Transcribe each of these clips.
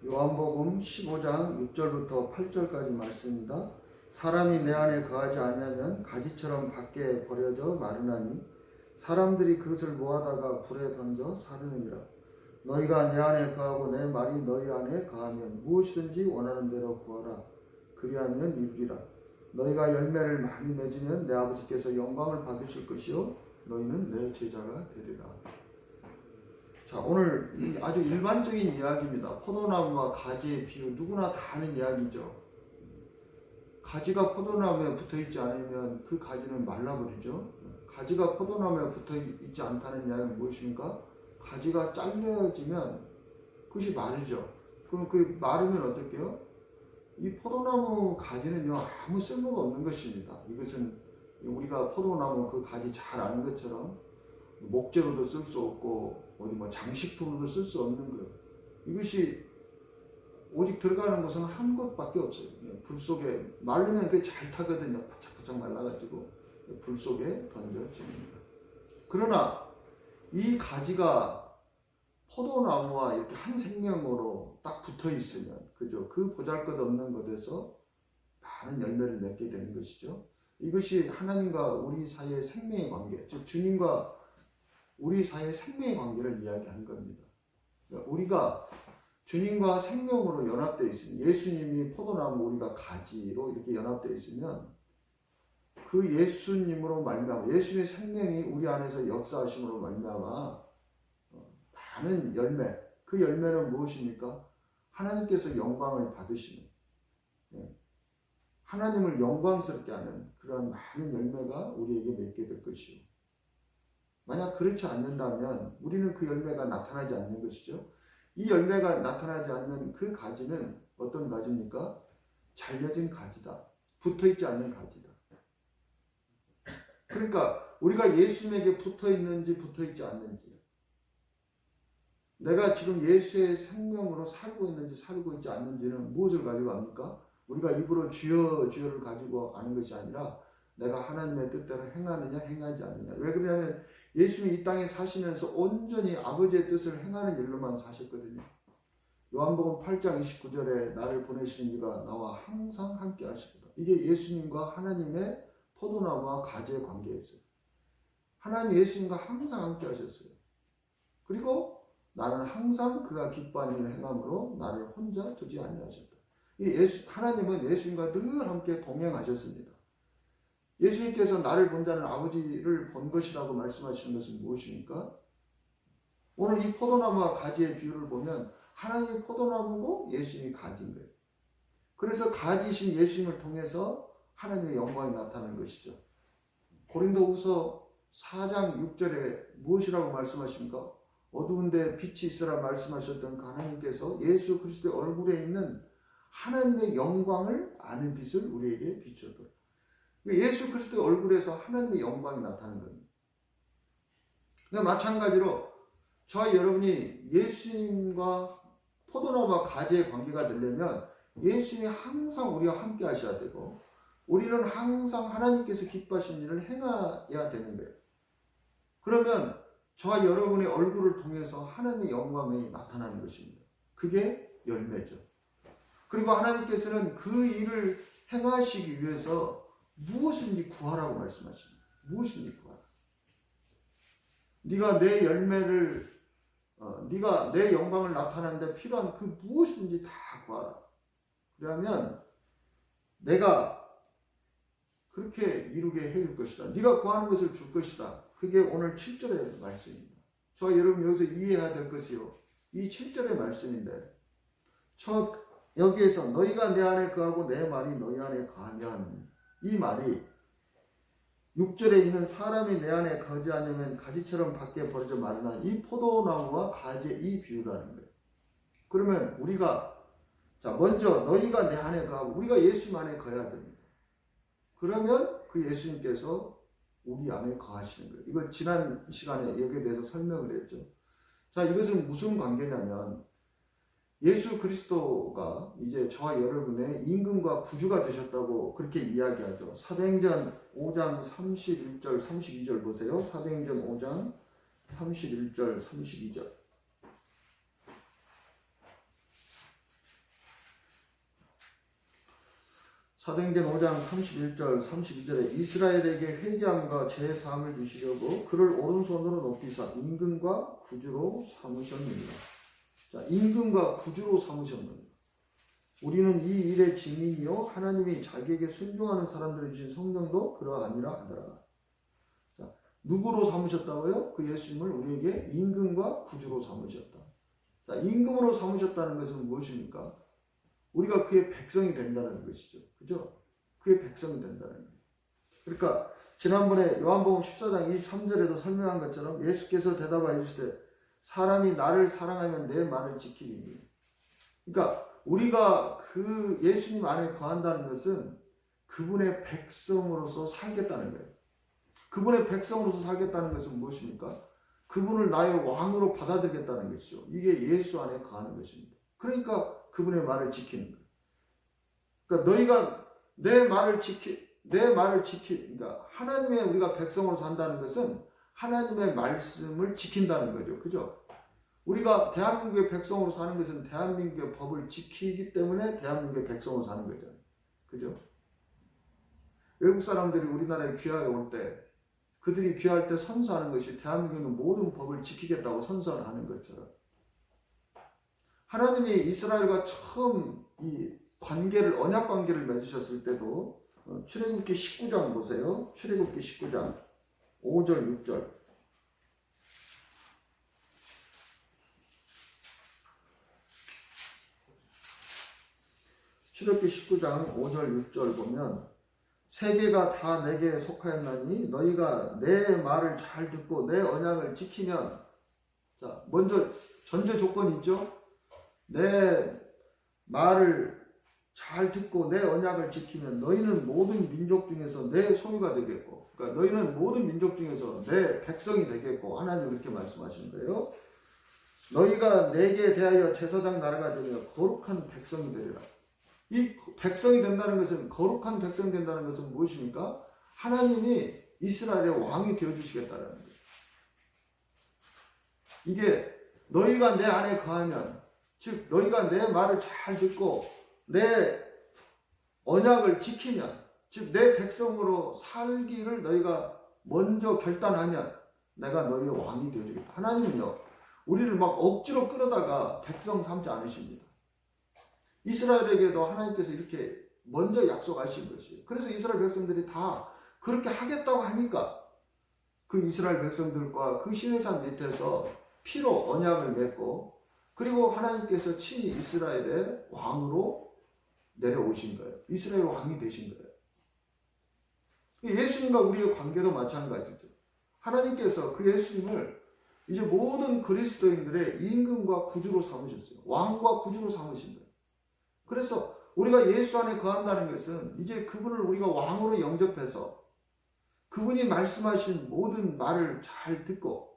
요한복음 15장 6절부터 8절까지 말씀입니다. 사람이 내 안에 거하지 아니하면 가지처럼 밖에 버려져 마르나니 사람들이 그것을 모아다가 불에 던져 사르느니라. 너희가 내 안에 거하고 내 말이 너희 안에 거하면 무엇이든지 원하는 대로 구하라. 그리하면 이루리라. 너희가 열매를 많이 맺으면 내 아버지께서 영광을 받으실 것이요 너희는 내 제자가 되리라. 자, 오늘 아주 일반적인 이야기입니다. 포도나무와 가지의 비유, 누구나 다 아는 이야기죠. 가지가 포도나무에 붙어있지 않으면 그 가지는 말라버리죠. 가지가 포도나무에 붙어있지 않다는 이야기는 무엇입니까? 가지가 잘려지면 그것이 마르죠. 그럼 그 마르면 어떨게요? 이 포도나무 가지는요, 아무 쓸모가 없는 것입니다. 이것은 우리가 포도나무 그 가지 잘 아는 것처럼 목재로도 쓸 수 없고 어디 뭐 장식품으로도 쓸 수 없는 거예요. 이것이 오직 들어가는 곳은 한 곳밖에 없어요. 불 속에 말리면 그게 잘 타거든요. 바짝바짝 말라가지고 불 속에 던져집니다. 그러나 이 가지가 포도나무와 이렇게 한 생명으로 딱 붙어 있으면, 그죠? 그 보잘것없는 것에서 많은 열매를 맺게 되는 것이죠. 이것이 하나님과 우리 사이의 생명의 관계, 즉 주님과 우리 사이의 생명의 관계를 이야기하는 겁니다. 그러니까 우리가 주님과 생명으로 연합되어 있으면, 예수님이 포도나무, 우리가 가지로 이렇게 연합되어 있으면 그 예수님으로 말미암아, 예수님의 생명이 우리 안에서 역사하심으로 말미암아 많은 열매, 그 열매는 무엇입니까? 하나님께서 영광을 받으시는, 하나님을 영광스럽게 하는 그런 많은 열매가 우리에게 맺게 될 것이요. 만약 그렇지 않는다면 우리는 그 열매가 나타나지 않는 것이죠. 이 열매가 나타나지 않는 그 가지는 어떤 가지입니까? 잘려진 가지다. 붙어있지 않는 가지다. 그러니까 우리가 예수님에게 붙어있는지 붙어있지 않는지, 내가 지금 예수의 생명으로 살고 있는지 살고 있지 않는지는 무엇을 가지고 압니까? 우리가 입으로 주여 주여를 가지고 아는 것이 아니라 내가 하나님의 뜻대로 행하느냐 행하지 않느냐. 왜 그러냐면 예수님이 이 땅에 사시면서 온전히 아버지의 뜻을 행하는 일로만 사셨거든요. 요한복음 8장 29절에 나를 보내시는 이가 나와 항상 함께 하시거든. 이게 예수님과 하나님의 포도나무와 가지의 관계였어요. 하나님 예수님과 항상 함께 하셨어요. 그리고 나는 항상 그가 기뻐하는 일을 행함으로 나를 혼자 두지 아니하셨다. 하나님은 예수님과 늘 함께 동행하셨습니다. 예수님께서 나를 본 자는 아버지를 본 것이라고 말씀하시는 것은 무엇입니까? 오늘 이 포도나무와 가지의 비유를 보면 하나님이 포도나무고 예수님이 가지인 거예요. 그래서 가지신 예수님을 통해서 하나님의 영광이 나타나는 것이죠. 고린도후서 4장 6절에 무엇이라고 말씀하십니까? 어두운데 빛이 있으라 말씀하셨던 그 하나님께서 예수 그리스도의 얼굴에 있는 하나님의 영광을 아는 빛을 우리에게 비추었다. 예수 그리스도의 얼굴에서 하나님의 영광이 나타나는 겁니다. 그러니까 마찬가지로 저와 여러분이 예수님과 포도나무와 가지의 관계가 되려면 예수님이 항상 우리와 함께 하셔야 되고 우리는 항상 하나님께서 기뻐하신 일을 행해야 되는 거예요. 그러면 저와 여러분의 얼굴을 통해서 하나님의 영광이 나타나는 것입니다. 그게 열매죠. 그리고 하나님께서는 그 일을 행하시기 위해서 무엇인지 구하라고 말씀하십니다. 무엇인지 구하라. 네가 내 열매를, 네가 내 영광을 나타내는 데 필요한 그 무엇인지 다 구하라. 그러면 내가 그렇게 이루게 해줄 것이다. 네가 구하는 것을 줄 것이다. 그게 오늘 7절의 말씀입니다. 저와 여러분 여기서 이해해야 될 것이요. 이 7절의 말씀인데 여기에서 너희가 내 안에 거하고 내 말이 너희 안에 거하면, 이 말이 6절에 있는 사람이 내 안에 거하지 않으면 가지처럼 밖에 버려져 마르나, 이 포도나무와 가지의 이 비유라는 거예요. 그러면 우리가 먼저 너희가 내 안에 거하고, 우리가 예수님 안에 거해야 됩니다. 그러면 그 예수님께서 우리 안에 거하시는 거예요. 이걸 지난 시간에 여기에 대해서 설명을 했죠. 자, 이것은 무슨 관계냐면 예수 그리스도가 이제 저와 여러분의 임금과 구주가 되셨다고 그렇게 이야기하죠. 사도행전 5장 31절 32절 보세요. 사도행전 5장 31절 32절. 사도행전 5장 31절 32절에 이스라엘에게 회개함과 죄 사함을 주시려고 그를 오른손으로 높이사 임금과 구주로 삼으셨느니라. 자, 임금과 구주로 삼으셨느니라. 우리는 이 일의 증인이요 하나님이 자기에게 순종하는 사람들을 주신 성령도 그러하니라 하더라. 자, 누구로 삼으셨다고요? 그 예수님을 우리에게 임금과 구주로 삼으셨다. 자, 임금으로 삼으셨다는 것은 무엇입니까? 우리가 그의 백성이 된다는 것이죠. 그죠? 그의 백성이 된다는 거예요. 그러니까 지난번에 요한복음 14장 23절에도 설명한 것처럼 예수께서 대답하여 이르시되 사람이 나를 사랑하면 내 말을 지키리니. 그러니까 우리가 그 예수님 안에 거한다는 것은 그분의 백성으로서 살겠다는 거예요. 그분의 백성으로서 살겠다는 것은 무엇입니까? 그분을 나의 왕으로 받아들이겠다는 것이죠. 이게 예수 안에 거하는 것입니다. 그러니까 그분의 말을 지키는 거예요. 그러니까 너희가 내 말을 그러니까 하나님의 우리가 백성으로 산다는 것은 하나님의 말씀을 지킨다는 거죠. 그죠? 우리가 대한민국의 백성으로 사는 것은 대한민국의 법을 지키기 때문에 대한민국의 백성으로 사는 거잖아요. 그죠? 외국 사람들이 우리나라에 귀하에 올 때 그들이 귀할 때 선서하는 것이 대한민국의 모든 법을 지키겠다고 선서를 하는 것처럼 하나님이 이스라엘과 처음 이 관계를 언약 관계를 맺으셨을 때도 출애굽기 19장 보세요. 출애굽기 19장 5절 6절 출애굽기 19장 5절 6절 보면 세계가 다 내게 속하였나니 너희가 내 말을 잘 듣고 내 언약을 지키면 자 먼저 전제 조건이 있죠. 내 말을 잘 듣고 내 언약을 지키면 너희는 모든 민족 중에서 내 소유가 되겠고 그러니까 너희는 모든 민족 중에서 내 백성이 되겠고 하나님 이렇게 말씀하시는 거예요. 너희가 내게 대하여 제사장 나라가 되며 거룩한 백성이 되리라. 이 백성이 된다는 것은 거룩한 백성이 된다는 것은 무엇입니까? 하나님이 이스라엘의 왕이 되어주시겠다는 거예요. 이게 너희가 내 안에 거하면 즉 너희가 내 말을 잘 듣고 내 언약을 지키면 즉 내 백성으로 살기를 너희가 먼저 결단하면 내가 너희의 왕이 되어주겠다. 하나님은요 우리를 막 억지로 끌어다가 백성 삼지 않으십니다. 이스라엘에게도 하나님께서 이렇게 먼저 약속하신 것이에요. 그래서 이스라엘 백성들이 다 그렇게 하겠다고 하니까 그 이스라엘 백성들과 그 시내산 밑에서 피로 언약을 맺고 그리고 하나님께서 친히 이스라엘의 왕으로 내려오신 거예요. 이스라엘 왕이 되신 거예요. 예수님과 우리의 관계도 마찬가지죠. 하나님께서 그 예수님을 이제 모든 그리스도인들의 임금과 구주로 삼으셨어요. 왕과 구주로 삼으신 거예요. 그래서 우리가 예수 안에 거한다는 것은 이제 그분을 우리가 왕으로 영접해서 그분이 말씀하신 모든 말을 잘 듣고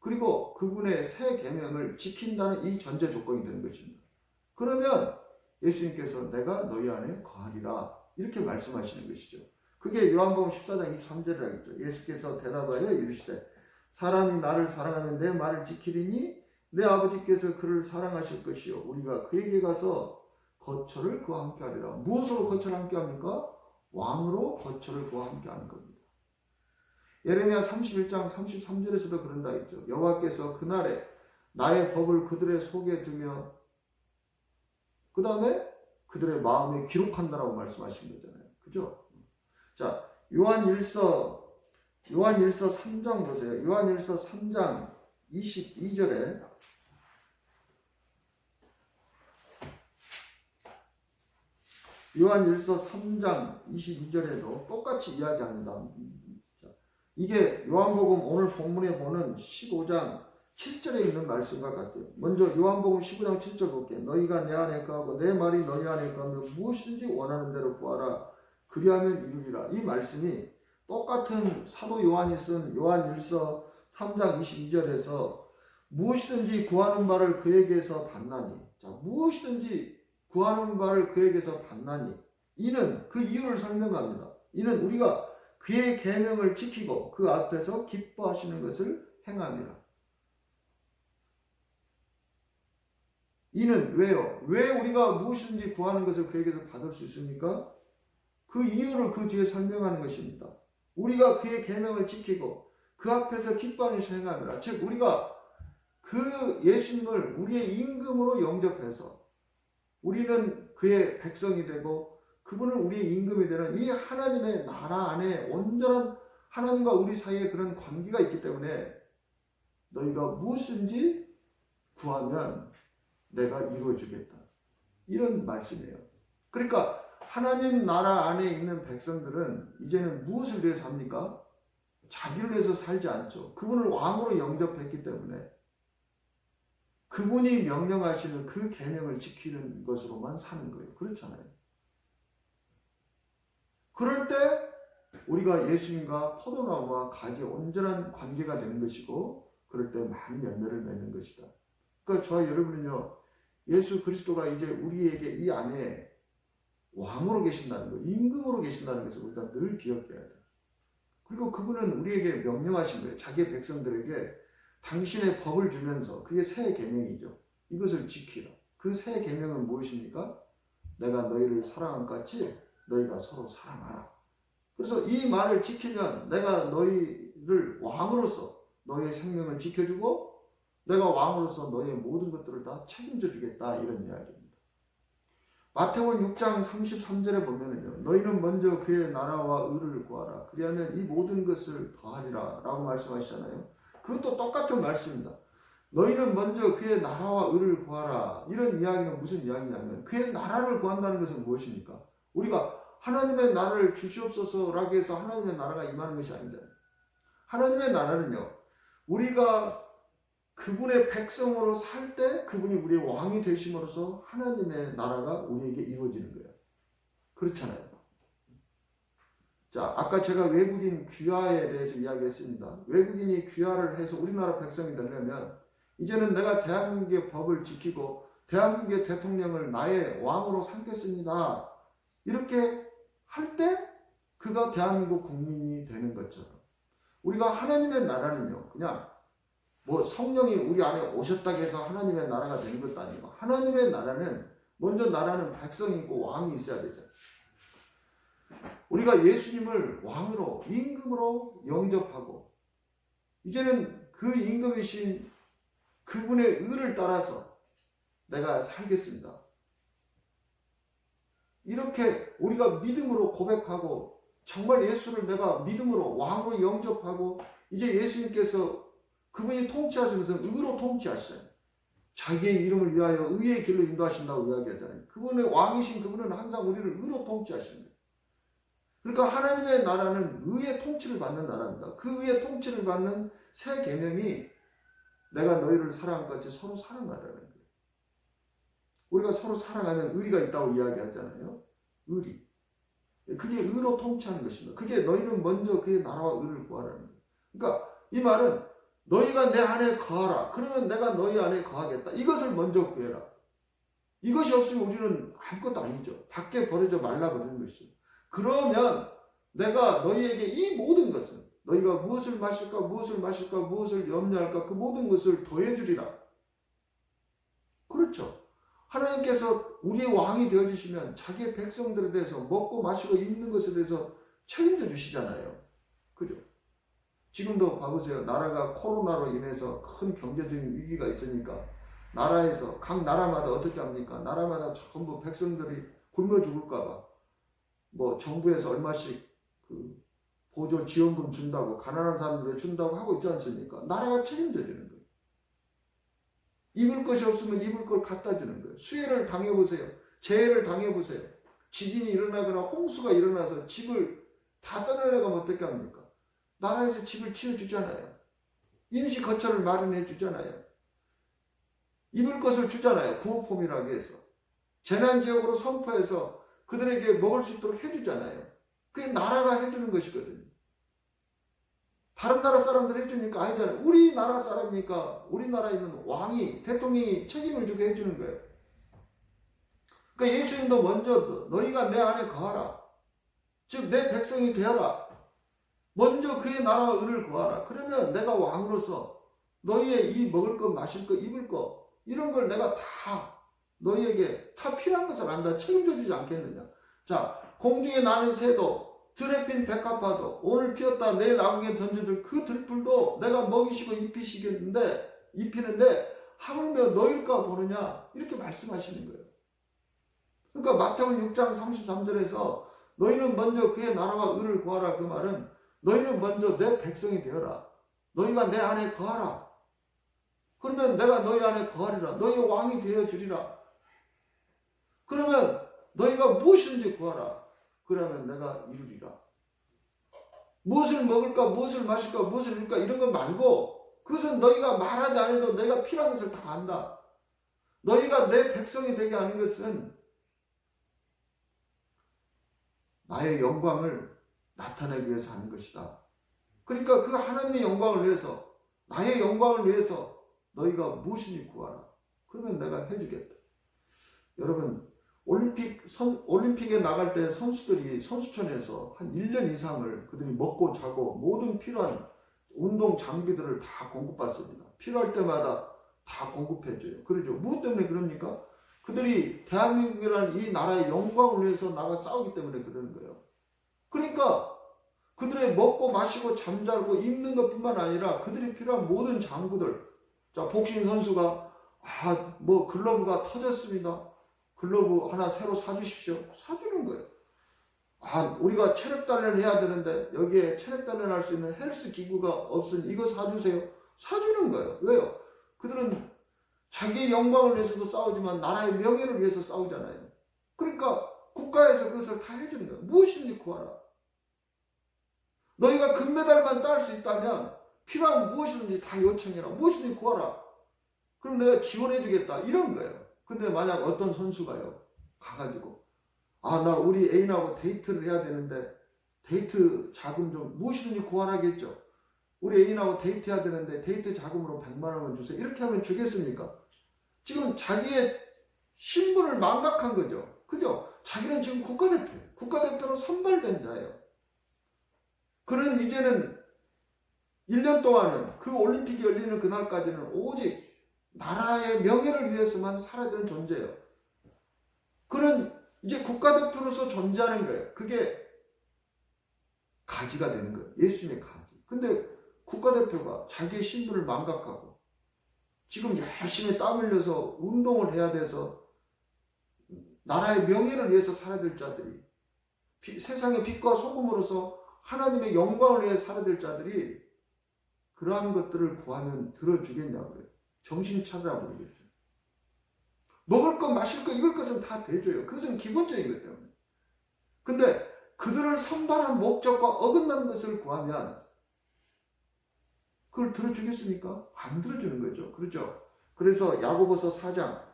그리고 그분의 새 계명을 지킨다는 이 전제 조건이 되는 것입니다. 그러면 예수님께서 내가 너희 안에 거하리라 이렇게 말씀하시는 것이죠. 그게 요한복음 14장 23절이라고 했죠. 예수께서 대답하여 이르시되 사람이 나를 사랑하면 내 말을 지키리니 내 아버지께서 그를 사랑하실 것이요 우리가 그에게 가서 거처를 그와 함께 하리라. 무엇으로 거처를 함께 합니까? 왕으로 거처를 그와 함께 하는 겁니다. 예레미야 31장 33절에서도 그런다 했죠. 여호와께서 그날에 나의 법을 그들의 속에 두며 그 다음에 그들의 마음에 기록한다라고 말씀하신 거잖아요. 그죠? 자, 요한일서 3장 보세요. 요한일서 3장 22절에 요한일서 3장 22절에도 똑같이 이야기합니다. 이게 요한복음 오늘 본문에 보는 15장 7절에 있는 말씀과 같아요. 먼저 요한복음 15장 7절 볼게요. 너희가 내 안에 거하고 내 말이 너희 안에 거하면 무엇이든지 원하는 대로 구하라. 그리하면 이루리라. 이 말씀이 똑같은 사도 요한이 쓴 요한일서 3장 22절에서 무엇이든지 구하는 바를 그에게서 받나니. 자, 무엇이든지 구하는 바를 그에게서 받나니. 이는 그 이유를 설명합니다. 이는 우리가 그의 계명을 지키고 그 앞에서 기뻐하시는 것을 행함이라. 이는 왜요? 왜 우리가 무엇이든지 구하는 것을 그에게서 받을 수 있습니까? 그 이유를 그 뒤에 설명하는 것입니다. 우리가 그의 계명을 지키고 그 앞에서 기뻐하는 것을 행함이라. 즉 우리가 그 예수님을 우리의 임금으로 영접해서 우리는 그의 백성이 되고 그분은 우리의 임금이 되는 이 하나님의 나라 안에 온전한 하나님과 우리 사이에 그런 관계가 있기 때문에 너희가 무엇인지 구하면 내가 이루어주겠다. 이런 말씀이에요. 그러니까 하나님 나라 안에 있는 백성들은 이제는 무엇을 위해서 합니까? 자기를 위해서 살지 않죠. 그분을 왕으로 영접했기 때문에 그분이 명령하시는 그 계명을 지키는 것으로만 사는 거예요. 그렇잖아요. 그럴 때 우리가 예수님과 포도나무와 가지의 온전한 관계가 되는 것이고 그럴 때 많은 열매를 맺는 것이다. 그러니까 저와 여러분은요. 예수 그리스도가 이제 우리에게 이 안에 왕으로 계신다는 것, 임금으로 계신다는 것을 우리가 늘 기억해야 돼요. 그리고 그분은 우리에게 명령하신 거예요. 자기의 백성들에게 당신의 법을 주면서 그게 새 계명이죠. 이것을 지키라. 그 새 계명은 무엇입니까? 내가 너희를 사랑한 것 같이 너희가 서로 사랑하라. 그래서 이 말을 지키면 내가 너희를 왕으로서 너희의 생명을 지켜주고 내가 왕으로서 너희의 모든 것들을 다 책임져 주겠다. 이런 이야기입니다. 마태복음 6장 33절에 보면은요. 너희는 먼저 그의 나라와 의를 구하라. 그리하면 이 모든 것을 더하리라. 라고 말씀하시잖아요. 그것도 똑같은 말씀입니다. 너희는 먼저 그의 나라와 의를 구하라. 이런 이야기는 무슨 이야기냐면 그의 나라를 구한다는 것은 무엇입니까? 우리가 하나님의 나라를 주시옵소서라고 해서 하나님의 나라가 임하는 것이 아니잖아요. 하나님의 나라는요. 우리가 그분의 백성으로 살 때 그분이 우리의 왕이 되심으로써 하나님의 나라가 우리에게 이루어지는 거예요. 그렇잖아요. 자, 아까 제가 외국인 귀화에 대해서 이야기했습니다. 외국인이 귀화를 해서 우리나라 백성이 되려면 이제는 내가 대한민국의 법을 지키고 대한민국의 대통령을 나의 왕으로 삼겠습니다. 이렇게 할 때 그가 대한민국 국민이 되는 것처럼 우리가 하나님의 나라는요. 그냥 뭐 성령이 우리 안에 오셨다고 해서 하나님의 나라가 되는 것도 아니고 하나님의 나라는 먼저 나라는 백성이 있고 왕이 있어야 되잖아요. 우리가 예수님을 왕으로 임금으로 영접하고 이제는 그 임금이신 그분의 의를 따라서 내가 살겠습니다. 이렇게 우리가 믿음으로 고백하고 정말 예수를 내가 믿음으로 왕으로 영접하고 이제 예수님께서 그분이 통치하시는 것은 의로 통치하시잖아요. 자기의 이름을 위하여 의의 길로 인도하신다고 이야기하잖아요. 그분의 왕이신 그분은 항상 우리를 의로 통치하시는 거예요. 그러니까 하나님의 나라는 의의 통치를 받는 나라입니다. 그 의의 통치를 받는 새 계명이 내가 너희를 사랑한 것 같이 서로 사랑하라는 거예요. 우리가 서로 사랑하면 의리가 있다고 이야기하잖아요. 의리. 그게 의로 통치하는 것입니다. 그게 너희는 먼저 그의 나라와 의를 구하라는 거예요. 그러니까 이 말은 너희가 내 안에 거하라. 그러면 내가 너희 안에 거하겠다. 이것을 먼저 구해라. 이것이 없으면 우리는 아무것도 아니죠. 밖에 버려져 말라버리는 것이죠. 그러면 내가 너희에게 이 모든 것을 너희가 무엇을 마실까 무엇을 마실까 무엇을 염려할까 그 모든 것을 더해주리라. 그렇죠. 하나님께서 우리의 왕이 되어주시면 자기의 백성들에 대해서 먹고 마시고 입는 것에 대해서 책임져 주시잖아요. 그죠? 지금도 봐보세요. 나라가 코로나로 인해서 큰 경제적인 위기가 있으니까 나라에서 각 나라마다 어떻게 합니까? 나라마다 전부 백성들이 굶어 죽을까봐 뭐 정부에서 얼마씩 그 보조 지원금 준다고 가난한 사람들에 준다고 하고 있지 않습니까? 나라가 책임져 주는 거예요. 입을 것이 없으면 입을 걸 갖다 주는 거예요. 수해를 당해보세요. 재해를 당해보세요. 지진이 일어나거나 홍수가 일어나서 집을 다 떠나려가면 어떻게 합니까? 나라에서 집을 치워주잖아요. 임시 거처를 마련해 주잖아요. 입을 것을 주잖아요. 구호폼이라고 해서. 재난지역으로 선포해서 그들에게 먹을 수 있도록 해주잖아요. 그게 나라가 해주는 것이거든요. 다른 나라 사람들 해주니까 아니잖아요. 우리나라 사람이니까 우리나라에 있는 왕이, 대통령이 책임을 지고 해주는 거예요. 그러니까 예수님도 먼저 너희가 내 안에 거하라. 즉 내 백성이 되어라. 먼저 그의 나라와 의를 구하라. 그러면 내가 왕으로서 너희의 이 먹을 것, 마실 것, 입을 것 이런 걸 내가 다 너희에게 다 필요한 것을 안다 책임져 주지 않겠느냐. 자, 공중에 나는 새도 들에 핀 백합화도 오늘 피었다 내일 아궁이에 던져줄 그 들풀도 내가 먹이시고 입히는데 하물며 너일까 보느냐 이렇게 말씀하시는 거예요. 그러니까 마태복음 6장 33절에서 너희는 먼저 그의 나라와 의를 구하라, 그 말은 너희는 먼저 내 백성이 되어라. 너희가 내 안에 거하라. 그러면 내가 너희 안에 거하리라. 너희의 왕이 되어주리라. 그러면 너희가 무엇이든지 구하라. 그러면 내가 이루리라. 무엇을 먹을까, 무엇을 마실까, 무엇을 입을까 이런 거 말고 그것은 너희가 말하지 않아도 내가 필요한 것을 다 안다. 너희가 내 백성이 되게 하는 것은 나의 영광을 나타내기 위해서 하는 것이다. 그러니까 그 하나님의 영광을 위해서, 나의 영광을 위해서 너희가 무엇이니 구하라. 그러면 내가 해주겠다. 여러분, 올림픽에 나갈 때 선수들이 선수촌에서 한 1년 이상을 그들이 먹고 자고 모든 필요한 운동 장비들을 다 공급받습니다. 필요할 때마다 다 공급해줘요. 그러죠. 무엇 때문에 그럽니까? 그들이 대한민국이라는 이 나라의 영광을 위해서 나가 싸우기 때문에 그러는 거예요. 그러니까 그들의 먹고 마시고 잠자고 입는 것뿐만 아니라 그들이 필요한 모든 장구들, 자, 복싱 선수가 글러브가 터졌습니다. 글러브 하나 새로 사주십시오. 사주는 거예요. 우리가 체력 단련을 해야 되는데 여기에 체력 단련할 수 있는 헬스 기구가 없으니 이거 사주세요. 사주는 거예요. 왜요? 그들은 자기의 영광을 위해서도 싸우지만 나라의 명예를 위해서 싸우잖아요. 그러니까 국가에서 그것을 다 해주는 거예요. 무엇이든지 구하라. 너희가 금메달만 딸 수 있다면 필요한 무엇이든지 다 요청해라. 무엇이든지 구하라. 그럼 내가 지원해 주겠다. 이런 거예요. 근데 만약 어떤 선수가요, 가가지고 나 우리 애인하고 데이트를 해야 되는데 데이트 자금 좀 무엇이든지 구하라겠죠. 우리 애인하고 데이트해야 되는데 데이트 자금으로 100만 원만 주세요. 이렇게 하면 주겠습니까? 지금 자기의 신분을 망각한 거죠. 그죠? 자기는 지금 국가대표예요. 국가대표로 선발된 자예요. 그는 이제는 1년 동안은 그 올림픽이 열리는 그날까지는 오직 나라의 명예를 위해서만 살아야 되는 존재예요. 그는 이제 국가대표로서 존재하는 거예요. 그게 가지가 되는 거예요. 예수님의 가지. 근데 국가대표가 자기의 신분을 망각하고 지금 열심히 땀 흘려서 운동을 해야 돼서 나라의 명예를 위해서 살아야 될 자들이, 세상의 빛과 소금으로서 하나님의 영광을 위해 살아야 될 자들이 그러한 것들을 구하면 들어주겠냐고요. 정신 차리라 그러겠죠. 먹을 것, 마실 것, 입을 것은 다 대줘요. 그것은 기본적인 것 때문에. 근데 그들을 선발한 목적과 어긋난 것을 구하면 그걸 들어주겠습니까? 안 들어주는 거죠. 그렇죠? 그래서 야고보서 4장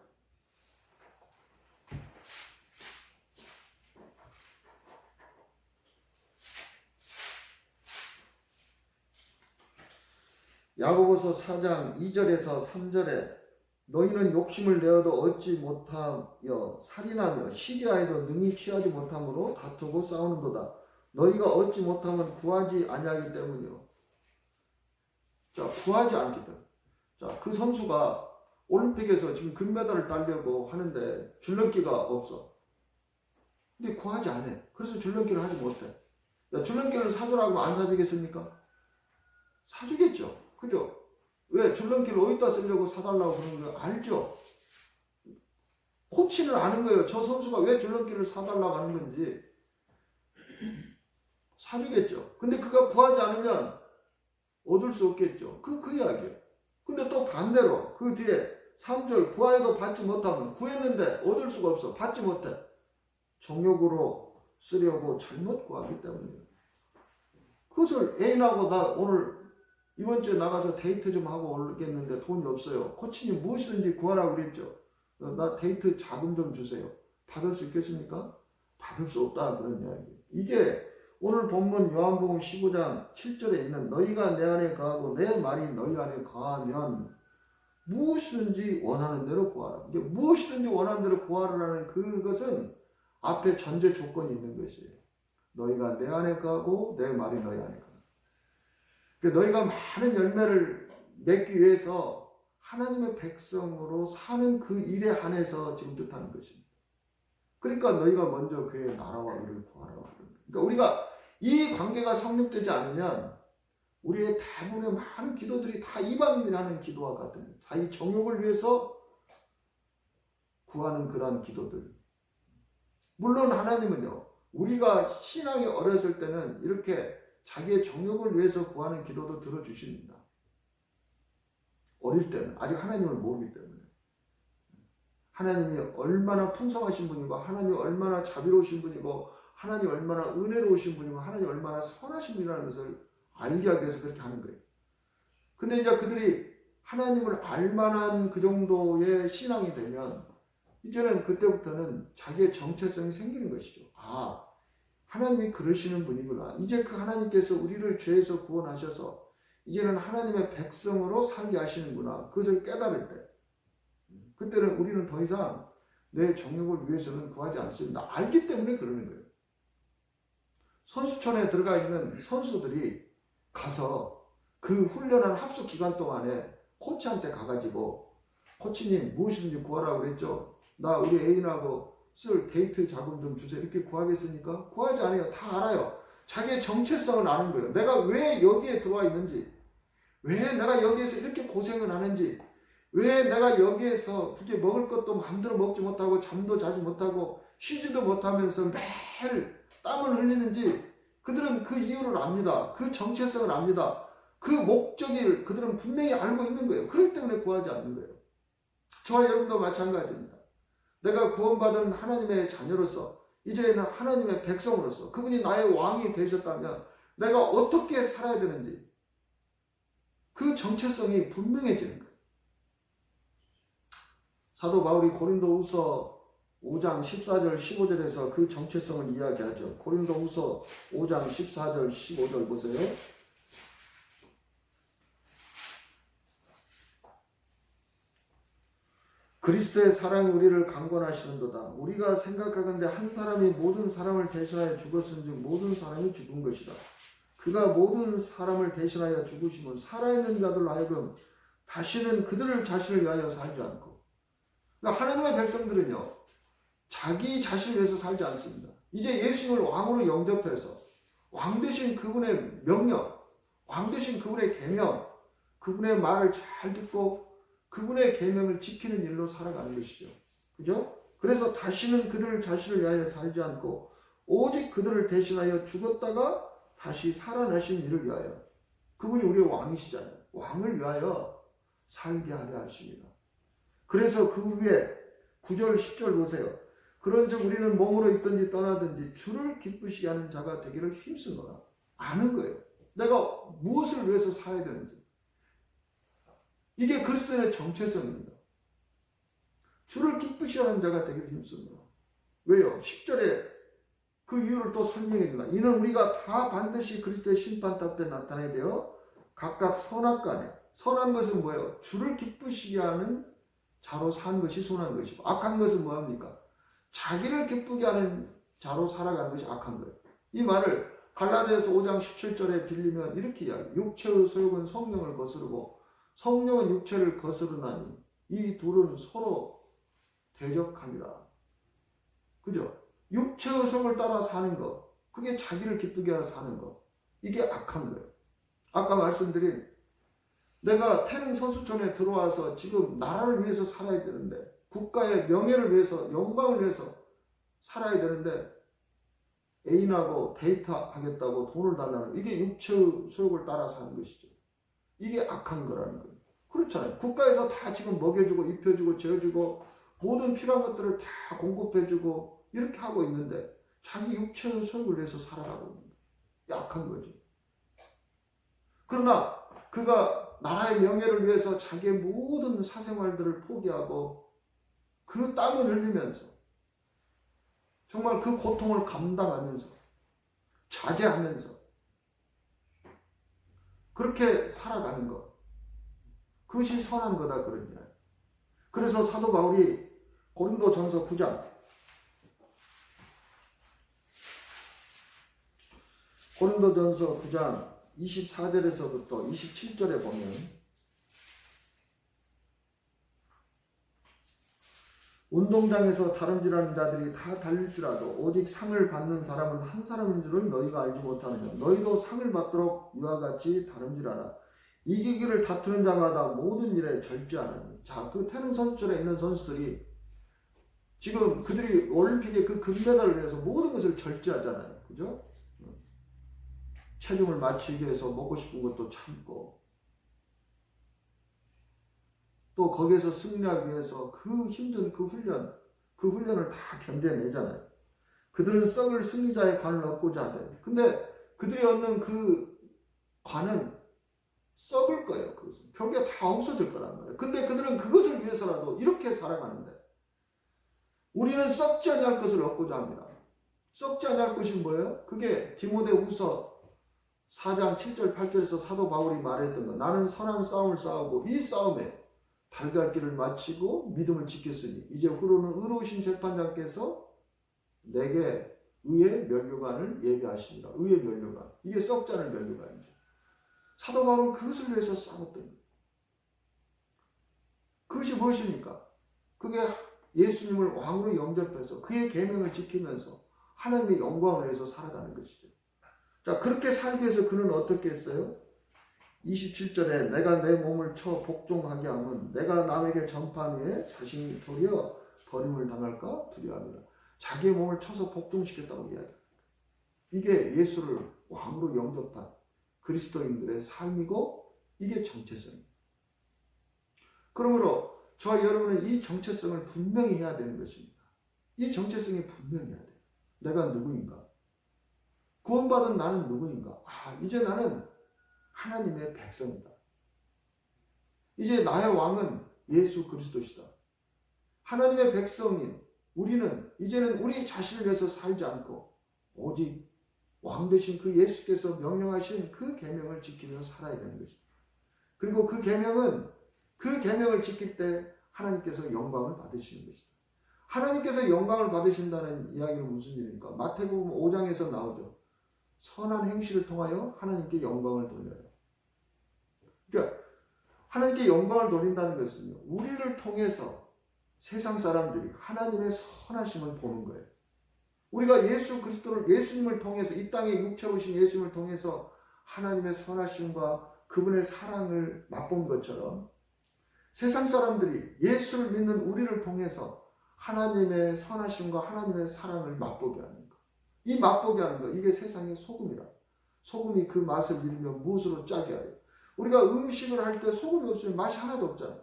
야고보서 4장 2절에서 3절에 너희는 욕심을 내어도 얻지 못하여 살인하며 시기하여도 능히 취하지 못함으로 다투고 싸우는도다. 너희가 얻지 못하면 구하지 아니하기 때문이요. 자, 구하지 않기 때문에. 자, 그 선수가 올림픽에서 지금 금메달을 따려고 하는데 줄넘기가 없어. 근데 구하지 않아. 그래서 줄넘기를 하지 못해. 줄넘기를 사주라고 안 사주겠습니까? 사주겠죠. 그죠? 왜? 줄넘기를 어디다 쓰려고 사달라고 그러는 거 알죠? 코치는 아는 거예요. 저 선수가 왜 줄넘기를 사달라고 하는 건지. 사주겠죠. 근데 그가 구하지 않으면 얻을 수 없겠죠. 그 이야기예요. 근데 또 반대로 그 뒤에 3절 구하여도 받지 못하면 구했는데 얻을 수가 없어. 받지 못해. 정욕으로 쓰려고 잘못 구하기 때문이에요. 그것을 애인하고 나 오늘 이번 주에 나가서 데이트 좀 하고 오겠는데 돈이 없어요. 코치님 무엇이든지 구하라고 그랬죠. 나 데이트 자금 좀 주세요. 받을 수 있겠습니까? 받을 수 없다 그런 이야기. 이게 오늘 본문 요한복음 15장 7절에 있는 너희가 내 안에 거하고 내 말이 너희 안에 거하면 무엇이든지 원하는 대로 구하라. 이게 무엇이든지 원하는 대로 구하라는 그것은 앞에 전제 조건이 있는 것이에요. 너희가 내 안에 거하고 내 말이 너희 안에 거하라. 너희가 많은 열매를 맺기 위해서 하나님의 백성으로 사는 그 일에 한해서 지금 뜻하는 것입니다. 그러니까 너희가 먼저 그의 나라와 의를 구하라. 그러니까 우리가 이 관계가 성립되지 않으면 우리의 대부분의 많은 기도들이 다 이방인들이 하는 기도와 같은 자기 정욕을 위해서 구하는 그러한 기도들. 물론 하나님은요, 우리가 신앙이 어렸을 때는 이렇게 자기의 정욕을 위해서 구하는 기도도 들어주십니다. 어릴 때는 아직 하나님을 모르기 때문에. 하나님이 얼마나 풍성하신 분이고, 하나님이 얼마나 자비로우신 분이고, 하나님이 얼마나 은혜로우신 분이고, 하나님이 얼마나 선하신 분이라는 것을 알게 하기 위해서 그렇게 하는 거예요. 근데 이제 그들이 하나님을 알만한 그 정도의 신앙이 되면 이제는 그때부터는 자기의 정체성이 생기는 것이죠. 아, 하나님이 그러시는 분이구나. 이제 그 하나님께서 우리를 죄에서 구원하셔서 이제는 하나님의 백성으로 살게 하시는구나. 그것을 깨달을 때 그때는 우리는 더 이상 내 정욕을 위해서는 구하지 않습니다. 알기 때문에 그러는 거예요. 선수촌에 들어가 있는 선수들이 가서 그 훈련한 합숙 기간 동안에 코치한테 가가지고 코치님 무엇이든지 구하라고 그랬죠. 나 우리 애인하고 쓸 데이트 자금 좀 주세요. 이렇게 구하겠습니까? 구하지 않아요. 다 알아요. 자기의 정체성을 아는 거예요. 내가 왜 여기에 들어와 있는지, 왜 내가 여기에서 이렇게 고생을 하는지, 왜 내가 여기에서 그렇게 먹을 것도 마음대로 먹지 못하고 잠도 자지 못하고 쉬지도 못하면서 매일 땀을 흘리는지 그들은 그 이유를 압니다. 그 정체성을 압니다. 그 목적을 그들은 분명히 알고 있는 거예요. 그렇기 때문에 구하지 않는 거예요. 저와 여러분도 마찬가지입니다. 내가 구원받은 하나님의 자녀로서 이제는 하나님의 백성으로서 그분이 나의 왕이 되셨다면 내가 어떻게 살아야 되는지 그 정체성이 분명해지는 거예요. 사도 바울이 고린도후서 5장 14절 15절에서 그 정체성을 이야기하죠. 고린도후서 5장 14절 15절 보세요. 그리스도의 사랑이 우리를 강권하시는도다. 우리가 생각하건대 한 사람이 모든 사람을 대신하여 죽었은즉 모든 사람이 죽은 것이다. 그가 모든 사람을 대신하여 죽으시면 살아있는 자들로 하여금 다시는 그들을 자신을 위하여 살지 않고, 그러니까 하나님의 백성들은요 자기 자신을 위해서 살지 않습니다. 이제 예수님을 왕으로 영접해서 왕 되신 그분의 명령, 왕 되신 그분의 계명, 그분의 말을 잘 듣고 그분의 계명을 지키는 일로 살아가는 것이죠. 그죠? 그래서 다시는 그들 자신을 위하여 살지 않고 오직 그들을 대신하여 죽었다가 다시 살아나신 일을 위하여, 그분이 우리의 왕이시잖아요. 왕을 위하여 살게 하려 하십니다. 그래서 그 후에 9절 10절 보세요. 그런즉 우리는 몸으로 있든지 떠나든지 주를 기쁘시게 하는 자가 되기를 힘쓰노라. 아는 거예요. 내가 무엇을 위해서 살아야 되는지. 이게 그리스도인의 정체성입니다. 주를 기쁘시게 하는 자가 되기를 힘쓰노라. 왜요? 10절에 그 이유를 또 설명해 줍니다. 이는 우리가 다 반드시 그리스도의 심판탑 때 나타나야 되어 각각 선악간에, 선한 것은 뭐예요? 주를 기쁘시게 하는 자로 사는 것이 선한 것이고, 악한 것은 뭐합니까? 자기를 기쁘게 하는 자로 살아가는 것이 악한 거예요. 이 말을 갈라디아서 5장 17절에 빌리면 이렇게 이야기해요. 육체의 소욕은 성령을 거스르고 성령은 육체를 거스르나니 이 둘은 서로 대적합니다. 그죠? 육체의 소욕을 따라 사는 것, 그게 자기를 기쁘게 하여 사는 것, 이게 악한 거예요. 아까 말씀드린 내가 태릉 선수촌에 들어와서 지금 나라를 위해서 살아야 되는데, 국가의 명예를 위해서, 영광을 위해서 살아야 되는데 애인하고 데이트하겠다고 돈을 달라는, 이게 육체의 소욕을 따라 사는 것이죠. 이게 악한 거라는 거예요. 그렇잖아요. 국가에서 다 지금 먹여주고 입혀주고 재워주고 모든 필요한 것들을 다 공급해주고 이렇게 하고 있는데 자기 육체의 소욕을 위해서 살아가고 있는 거예요. 이게 악한 거죠. 그러나 그가 나라의 명예를 위해서 자기의 모든 사생활들을 포기하고 그 땀을 흘리면서 정말 그 고통을 감당하면서 자제하면서 그렇게 살아가는 것, 그것이 선한 거다 그럽니다. 그래서 사도 바울이 고린도전서 9장 고린도전서 9장 24절에서부터 27절에 보면 운동장에서 다름질하는 자들이 다 달릴지라도 오직 상을 받는 사람은 한 사람인 줄을 너희가 알지 못하느냐. 너희도 상을 받도록 이와 같이 다름질하라. 이기기를 다투는 자마다 모든 일에 절제하느니. 자, 그 태릉 선수촌에 있는 선수들이 지금 그들이 올림픽의 그 금메달을 위해서 모든 것을 절제하잖아요. 그죠? 체중을 맞추기 위해서 먹고 싶은 것도 참고, 또 거기에서 승리하기 위해서 그 힘든 그 훈련을 다 견뎌내잖아요. 그들은 썩을 승리자의 관을 얻고자 하대. 근데 그들이 얻는 그 관은 썩을 거예요. 그것은 결국에 다 없어질 거란 말이에요. 근데 그들은 그것을 위해서라도 이렇게 살아가는데, 우리는 썩지 아니할 것을 얻고자 합니다. 썩지 아니할 것이 뭐예요? 그게 디모데후서 4장 7절 8절에서 사도 바울이 말했던 거. 나는 선한 싸움을 싸우고 이 싸움에 달걀길을 마치고 믿음을 지켰으니 이제 후로는 의로우신 재판장께서 내게 의의 면류관을 예비하시니라. 의의 면류관. 이게 썩지 않을 면류관이죠. 사도 바울은 그것을 위해서 싸웠던 거예요. 그것이 무엇입니까? 그게 예수님을 왕으로 영접해서 그의 계명을 지키면서 하나님의 영광을 위해서 살아가는 것이죠. 자, 그렇게 살기 위해서 그는 어떻게 했어요? 27절에 내가 내 몸을 쳐 복종하게 하면 내가 남에게 전파한 후에 자신이 도리어 버림을 당할까 두려워합니다. 자기의 몸을 쳐서 복종시켰다고 이야기합니다. 이게 예수를 왕으로 영접한 그리스도인들의 삶이고 이게 정체성입니다. 그러므로 저와 여러분은 이 정체성을 분명히 해야 되는 것입니다. 이 정체성이 분명히 해야 돼요. 내가 누구인가? 구원받은 나는 누구인가? 이제 나는 하나님의 백성이다. 이제 나의 왕은 예수 그리스도시다. 하나님의 백성인 우리는 이제는 우리 자신을 위해서 살지 않고 오직 왕 되신 그 예수께서 명령하신 그 계명을 지키며 살아야 되는 것입니다. 그리고 그 계명을 지킬 때 하나님께서 영광을 받으시는 것입니다. 하나님께서 영광을 받으신다는 이야기는 무슨 일입니까? 마태복음 5장에서 나오죠. 선한 행실을 통하여 하나님께 영광을 돌려요. 그러니까 하나님께 영광을 돌린다는 것은요, 우리를 통해서 세상 사람들이 하나님의 선하심을 보는 거예요. 우리가 예수님을 통해서 이 땅에 육체 오신 예수님을 통해서 하나님의 선하심과 그분의 사랑을 맛본 것처럼 세상 사람들이 예수를 믿는 우리를 통해서 하나님의 선하심과 하나님의 사랑을 맛보게 하는 것. 이 맛보게 하는 것, 이게 세상의 소금이라. 소금이 그 맛을 잃으면 무엇으로 짜게 하여. 우리가 음식을 할 때 소금이 없으면 맛이 하나도 없잖아요.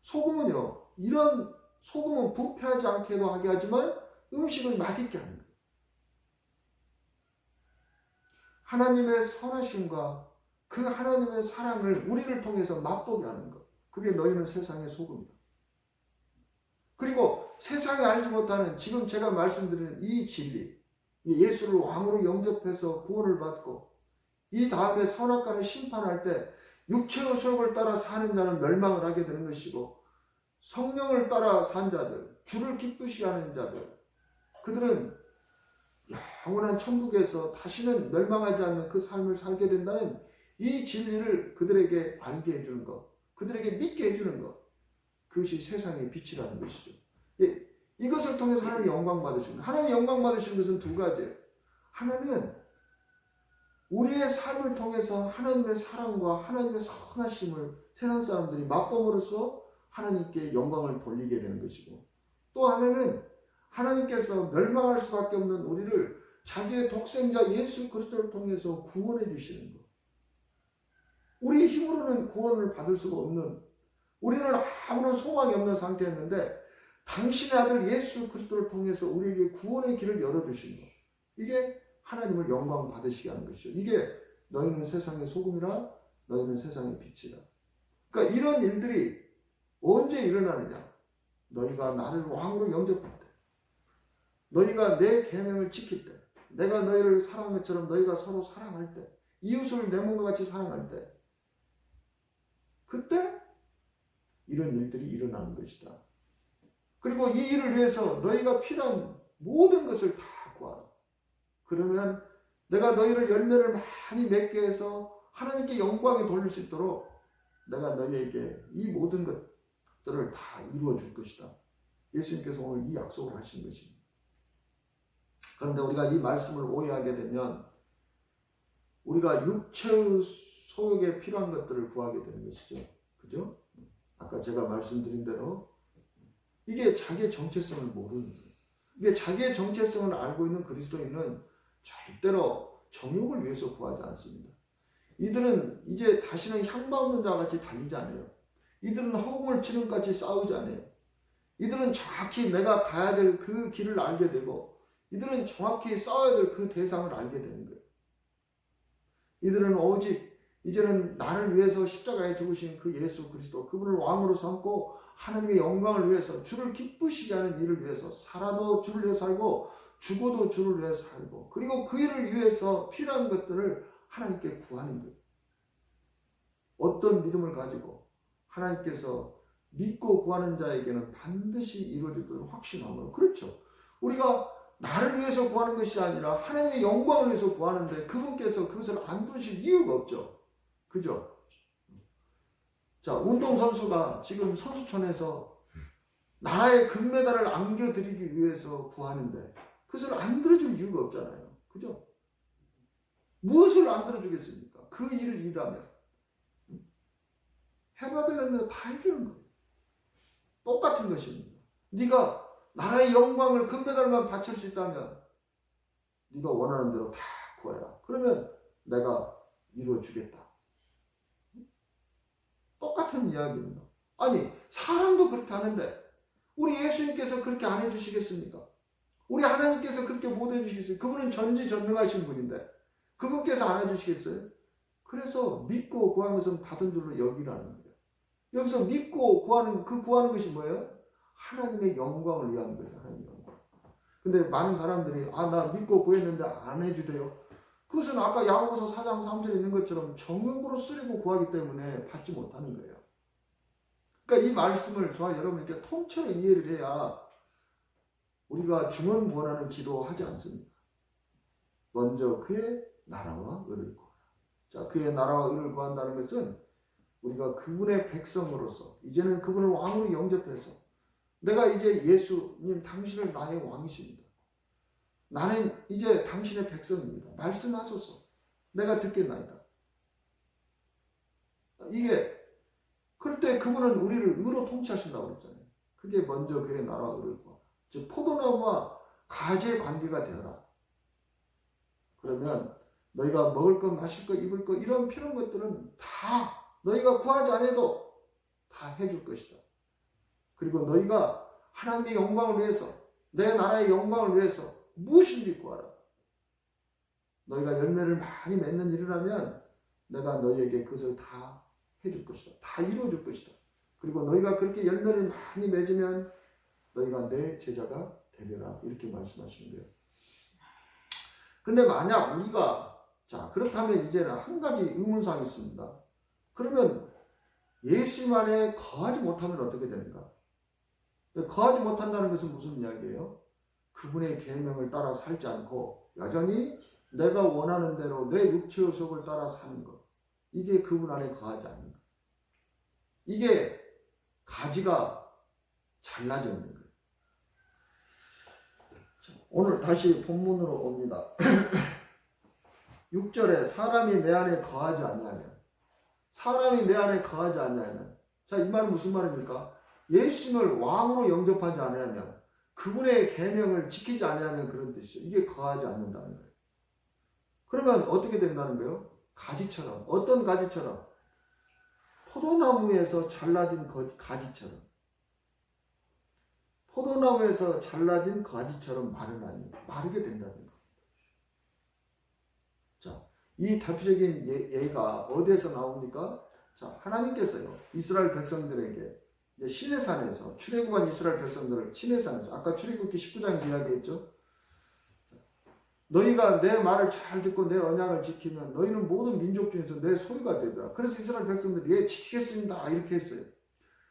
소금은 부패하지 않게도 하게 하지만 음식을 맛있게 하는 거예요. 하나님의 선하심과 그 하나님의 사랑을 우리를 통해서 맛보게 하는 것. 그게 너희는 세상의 소금이다. 그리고 세상에 알지 못하는 지금 제가 말씀드리는 이 진리, 예수를 왕으로 영접해서 구원을 받고 이 다음에 선악과를 심판할 때 육체의 소욕을 따라 사는 자는 멸망을 하게 되는 것이고 성령을 따라 산 자들, 주를 기쁘시게 하는 자들, 그들은 영원한 천국에서 다시는 멸망하지 않는 그 삶을 살게 된다는 이 진리를 그들에게 알게 해주는 것, 그들에게 믿게 해주는 것, 그것이 세상의 빛이라는 것이죠. 이것을 통해서 하나님이 영광 받으시는 것. 하나님이 영광 받으시는 것은 두 가지예요. 하나님은 우리의 삶을 통해서 하나님의 사랑과 하나님의 선하심을 세상 사람들이 맛봄으로써 하나님께 영광을 돌리게 되는 것이고, 또 하나는 하나님께서 멸망할 수밖에 없는 우리를 자기의 독생자 예수 그리스도를 통해서 구원해 주시는 것. 우리 힘으로는 구원을 받을 수가 없는, 우리는 아무런 소망이 없는 상태였는데 당신의 아들 예수 그리스도를 통해서 우리에게 구원의 길을 열어주신 것. 이게 하나님을 영광 받으시게 하는 것이죠. 이게 너희는 세상의 소금이라, 너희는 세상의 빛이라. 그러니까 이런 일들이 언제 일어나느냐? 너희가 나를 왕으로 영접할 때, 너희가 내 계명을 지킬 때, 내가 너희를 사랑한 것처럼 너희가 서로 사랑할 때, 이웃을 내 몸과 같이 사랑할 때, 그때 이런 일들이 일어나는 것이다. 그리고 이 일을 위해서 너희가 필요한 모든 것을 다 구하라. 그러면 내가 너희를 열매를 많이 맺게 해서 하나님께 영광을 돌릴 수 있도록 내가 너희에게 이 모든 것, 것들을 다 이루어 줄 것이다. 예수님께서 오늘 이 약속을 하신 것입니다. 그런데 우리가 이 말씀을 오해하게 되면 우리가 육체의 소욕에 필요한 것들을 구하게 되는 것이죠. 그죠? 아까 제가 말씀드린 대로 이게 자기의 정체성을 모르는 거예요. 이게 자기의 정체성을 알고 있는 그리스도인은 절대로 정욕을 위해서 구하지 않습니다. 이들은 이제 다시는 향방 없는 자와 같이 달리지 않아요. 이들은 허공을 치는 것 같이 싸우지 않아요. 이들은 정확히 내가 가야 될 그 길을 알게 되고 이들은 정확히 싸워야 될 그 대상을 알게 되는 거예요. 이들은 오직 이제는 나를 위해서 십자가에 죽으신 그 예수 그리스도 그분을 왕으로 삼고 하나님의 영광을 위해서 주를 기쁘시게 하는 일을 위해서 살아도 주를 위해 살고 죽어도 주를 위해 살고 그리고 그 일을 위해서 필요한 것들을 하나님께 구하는 거예요. 어떤 믿음을 가지고 하나님께서 믿고 구하는 자에게는 반드시 이루어질 것을 확신하며 그렇죠. 우리가 나를 위해서 구하는 것이 아니라 하나님의 영광을 위해서 구하는데 그분께서 그것을 안 두실 이유가 없죠. 그죠? 자, 운동선수가 지금 선수촌에서 나라의 금메달을 안겨드리기 위해서 구하는데 그것을 안 들어줄 이유가 없잖아요. 그죠? 무엇을 안 들어주겠습니까? 그 일을 일하면. 해달라는 다 해주는 거예요. 똑같은 것입니다. 네가 나라의 영광을 금메달만 바칠 수 있다면 네가 원하는 대로 다 구해라. 그러면 내가 이루어주겠다. 똑같은 이야기입니다. 아니 사람도 그렇게 하는데 우리 예수님께서 그렇게 안 해주시겠습니까? 우리 하나님께서 그렇게 못 해주시겠어요? 그분은 전지전능하신 분인데 그분께서 안 해주시겠어요? 그래서 믿고 구하는 것은 받은 줄로 여기라는 거예요. 여기서 믿고 구하는 그 구하는 것이 뭐예요? 하나님의 영광을 위한 거죠. 하나님의 영광. 근데 많은 사람들이 나 믿고 구했는데 안 해주대요. 그것은 아까 야고보서 4장 3절에 있는 것처럼 정욕으로 쓰려고 구하기 때문에 받지 못하는 거예요. 그러니까 이 말씀을 저와 여러분께 통째로 이해를 해야 우리가 중언부언하는 기도하지 않습니다. 먼저 그의 나라와 의를 구하라. 자, 그의 나라와 의를 구한다는 것은 우리가 그분의 백성으로서 이제는 그분을 왕으로 영접해서 내가 이제 예수님 당신을 나의 왕이십니다. 나는 이제 당신의 백성입니다. 말씀하소서. 내가 듣겠나이다. 이게 그럴 때 그분은 우리를 의로 통치하신다고 그랬잖아요. 그게 먼저 그의 나라와 의를 구하라. 즉 포도나무와 가지의 관계가 되어라. 그러면 너희가 먹을 것, 마실 것, 입을 것 이런 필요한 것들은 다 너희가 구하지 않아도 다 해줄 것이다. 그리고 너희가 하나님의 영광을 위해서 내 나라의 영광을 위해서 무엇인지 구하라. 너희가 열매를 많이 맺는 일을 하면 내가 너희에게 그것을 다 해줄 것이다. 다 이루어줄 것이다. 그리고 너희가 그렇게 열매를 많이 맺으면 너희가 내 제자가 되리라. 이렇게 말씀하시는 거예요. 근데 만약 우리가 자 그렇다면 이제는 한 가지 의문사항이 있습니다. 그러면 예수님 안에 거하지 못하면 어떻게 되는가? 거하지 못한다는 것은 무슨 이야기예요? 그분의 계명을 따라 살지 않고 여전히 내가 원하는 대로 내 육체의 속을 따라 사는 것. 이게 그분 안에 거하지 않는 것. 이게 가지가 잘라져 있는 거예요. 오늘 다시 본문으로 옵니다. 6절에 사람이 내 안에 거하지 아니하면 사람이 내 안에 거하지 아니하면 자, 이 말은 무슨 말입니까? 예수님을 왕으로 영접하지 않으면 그분의 계명을 지키지 않으면 그런 뜻이죠. 이게 거하지 않는다는 거예요. 그러면 어떻게 된다는 거예요? 가지처럼. 어떤 가지처럼? 포도나무에서 잘라진 가지처럼. 포도나무에서 잘라진 가지처럼 마르게 된다는 거예요. 자, 이 대표적인 예가 어디에서 나옵니까? 자, 하나님께서요, 이스라엘 백성들에게 시내산에서 출애굽한 이스라엘 백성들을 시내산에서 아까 출애굽기 19장에서 이야기했죠. 너희가 내 말을 잘 듣고 내 언약을 지키면 너희는 모든 민족 중에서 내 소유가 되리라. 그래서 이스라엘 백성들이 예 지키겠습니다 이렇게 했어요.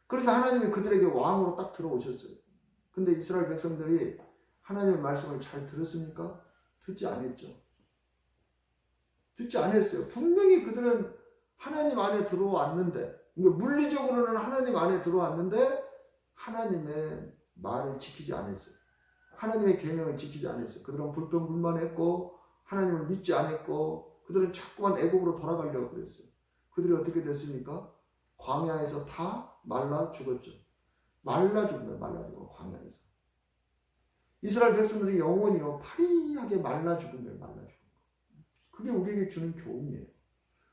그래서 하나님이 그들에게 왕으로 딱 들어오셨어요. 근데 이스라엘 백성들이 하나님의 말씀을 잘 들었습니까? 듣지 않았죠. 듣지 않았어요. 분명히 그들은 하나님 안에 들어왔는데 물리적으로는 하나님 안에 들어왔는데 하나님의 말을 지키지 않았어요. 하나님의 계명을 지키지 않았어요. 그들은 불평불만했고 하나님을 믿지 않았고 그들은 자꾸만 애국으로 돌아가려고 그랬어요. 그들이 어떻게 됐습니까? 광야에서 다 말라 죽었죠. 말라 죽은 거예요. 말라 죽어 광야에서. 이스라엘 백성들이 영원히요 파리하게 말라 죽은 거예요. 말라 죽은 거. 그게 우리에게 주는 교훈이에요.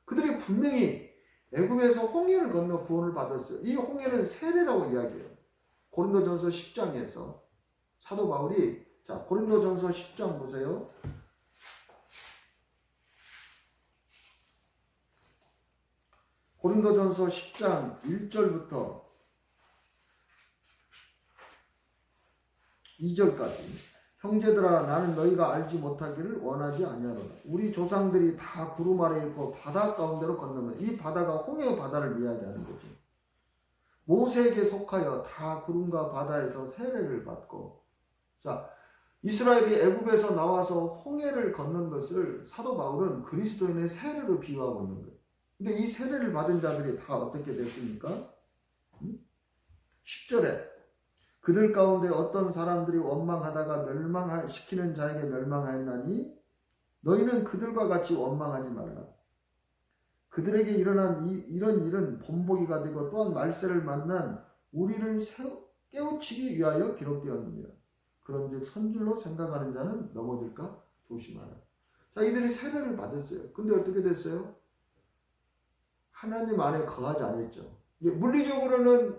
그들이 분명히 애굽에서 홍해를 건너 구원을 받았어요. 이 홍해는 세례라고 이야기해요. 고린도전서 10장에서 사도 바울이 자 고린도전서 10장 보세요. 고린도전서 10장 1절부터 2절까지 형제들아 나는 너희가 알지 못하기를 원하지 아니하노라. 우리 조상들이 다 구름 아래에 있고 바다 가운데로 건너면 이 바다가 홍해 바다를 이야기하는 거죠. 모세에게 속하여 다 구름과 바다에서 세례를 받고 자 이스라엘이 애굽에서 나와서 홍해를 건넌 것을 사도 바울은 그리스도인의 세례로 비유하고 있는 거예요. 근데 이 세례를 받은 자들이 다 어떻게 됐습니까? 10절에 그들 가운데 어떤 사람들이 원망하다가 멸망시키는 자에게 멸망하였나니 너희는 그들과 같이 원망하지 말라. 그들에게 일어난 이런 일은 본보기가 되고 또한 말세를 만난 우리를 깨우치기 위하여 기록되었느니라. 그런즉 선줄로 생각하는 자는 넘어질까 조심하라. 자, 이들이 세례를 받았어요. 근데 어떻게 됐어요? 하나님 안에 거하지 않았죠. 물리적으로는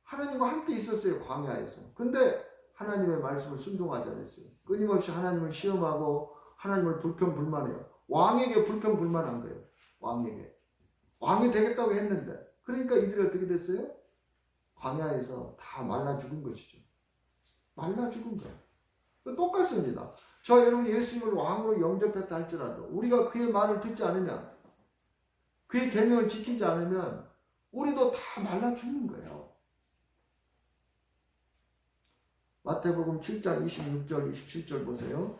하나님과 함께 있었어요. 광야에서. 근데 하나님의 말씀을 순종하지 않았어요. 끊임없이 하나님을 시험하고 하나님을 불평불만해요. 왕에게 불평불만한 거예요. 왕에게. 왕이 되겠다고 했는데. 그러니까 이들이 어떻게 됐어요? 광야에서 다 말라 죽은 것이죠. 말라 죽은 거예요. 똑같습니다. 저 여러분 예수님을 왕으로 영접했다 할지라도 우리가 그의 말을 듣지 않으면 그의 계명을 지키지 않으면 우리도 다 말라 죽는 거예요. 마태복음 7장 26절 27절 보세요.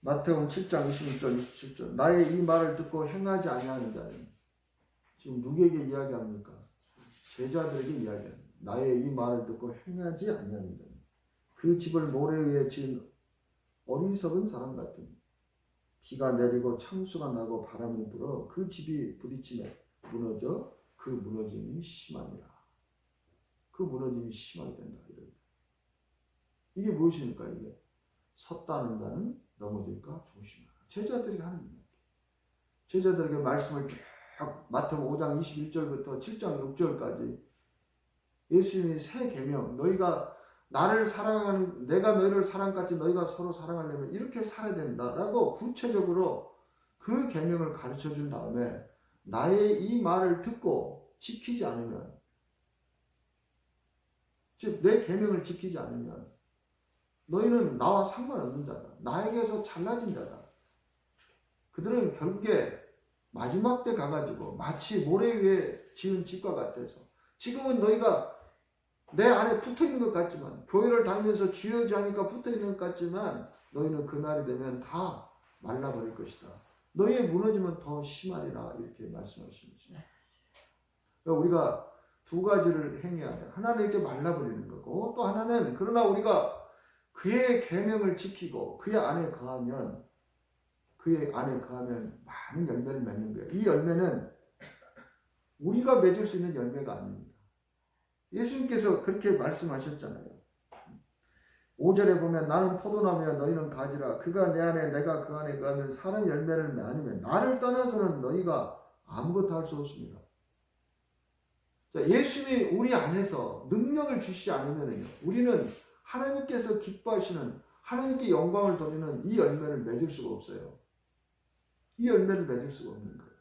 마태복음 7장 26절 27절 나의 이 말을 듣고 행하지 아니하는 자는 지금 누구에게 이야기합니까? 제자들에게 이야기합니다. 나의 이 말을 듣고 행하지 아니하는 자는 그 집을 모래 위에 지은 어리석은 사람 같으니 비가 내리고 창수가 나고 바람이 불어 그 집이 부딪히며 무너져 그 무너짐이 심하니라. 그 무너짐이 심하게 된다. 이게 무엇입니까? 이게 섰다는 자는 넘어질까 조심하라. 제자들이 하는 이야기. 제자들에게 말씀을 쭉 마태복음 5장 21절부터 7장 6절까지 예수님이 새 계명 너희가 나를 사랑하는 내가 너희를 사랑같이 너희가 서로 사랑하려면 이렇게 살아야 된다라고 구체적으로 그 계명을 가르쳐 준 다음에 나의 이 말을 듣고 지키지 않으면 즉 내 계명을 지키지 않으면 너희는 나와 상관없는 자다. 나에게서 잘라진 자다. 그들은 결국에 마지막 때 가가지고 마치 모래 위에 지은 집과 같아서 지금은 너희가 내 안에 붙어있는 것 같지만 교회를 다니면서 주여지 하니까 붙어있는 것 같지만 너희는 그날이 되면 다 말라버릴 것이다. 너희의 무너지면 더 심하리라 이렇게 말씀하시는 것입니다. 그러니까 우리가 두 가지를 행해야 돼요. 하나는 이렇게 말라버리는 거고 또 하나는 그러나 우리가 그의 계명을 지키고 그의 안에 거하면 많은 열매를 맺는 거예요. 이 열매는 우리가 맺을 수 있는 열매가 아닙니다. 예수님께서 그렇게 말씀하셨잖아요. 5절에 보면 나는 포도나무야 너희는 가지라 그가 내 안에 내가 그 안에 거하면 사람 열매를 맺으면 나를 떠나서는 너희가 아무것도 할 수 없습니다. 자, 예수님이 우리 안에서 능력을 주시지 않으면 우리는 하나님께서 기뻐하시는 하나님께 영광을 돌리는 이 열매를 맺을 수가 없어요. 이 열매를 맺을 수가 없는 거예요.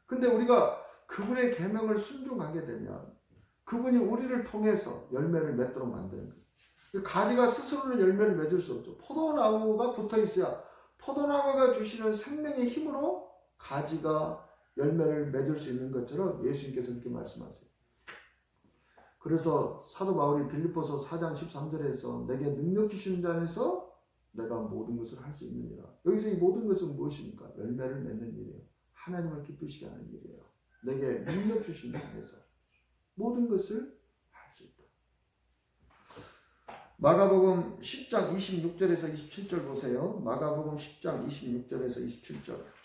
근데 우리가 그분의 계명을 순종하게 되면 그분이 우리를 통해서 열매를 맺도록 만드는 거예요. 가지가 스스로는 열매를 맺을 수 없죠. 포도나무가 붙어 있어야 포도나무가 주시는 생명의 힘으로 가지가 열매를 맺을 수 있는 것처럼 예수님께서 그렇게 말씀하세요. 그래서 사도 바울이 빌립보서 4장 13절에서 내게 능력 주시는 자 안에서 내가 모든 것을 할 수 있느니라. 여기서 이 모든 것은 무엇입니까? 열매를 맺는 일이에요. 하나님을 기쁘시게 하는 일이에요. 내게 능력 주신 분에서 모든 것을 할 수 있다. 마가복음 10장 26절에서 27절 보세요. 마가복음 10장 26절에서 27절.